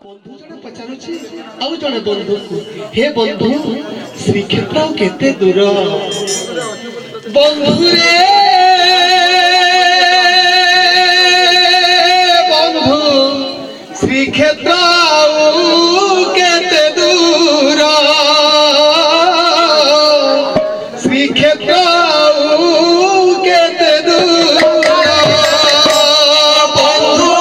बंधु जने पचारुछि आउ जने बंधु हे बंधु श्रीक्षेत्र केते दूर बंधु रे बंधु श्रीक्षेत्र केते दूर श्रीक्षेत्र केते दूर বন্ধু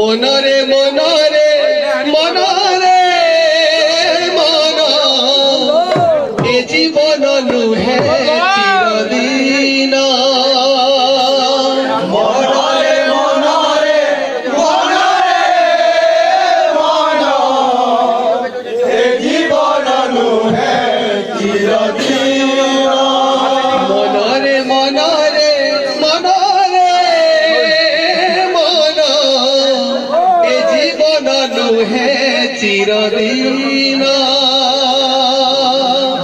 মনরে মনরে মনরে মন এ জীবন নুহে চিরদিন মনরে মনরে মনরে মন এ জীবন নুহে চিরদিন মনরে মনরে মনরে মন এ জীবন নুহে চিরদিন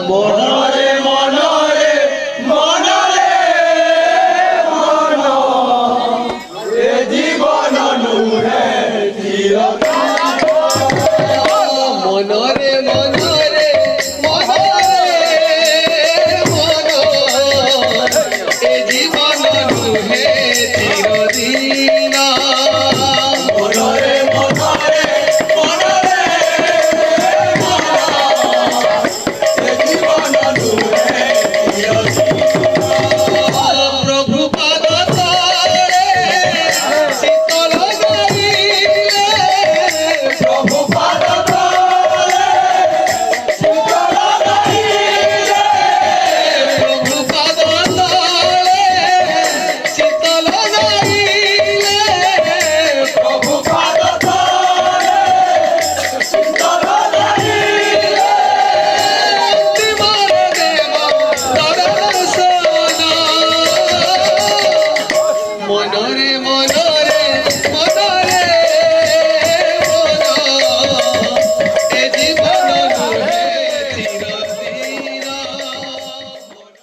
মনরে মনরে মনরে মন এ জীবন নুহে চিরদিন মনরে মনরে মনরে মন এ জীবন নুহে চিরদিন মনরে মনরে মনরে এ জীবন নুহে চিরদিন প্রভু পাদ তলে শীতল গাইলে প্রভু পাদ তলে শীতল গাইলে প্রভু পাদ তলে শীতল গাইলে প্রভু পাদ তলে শীতল গাইলে অন্তিমর দেব দর্শন মনরে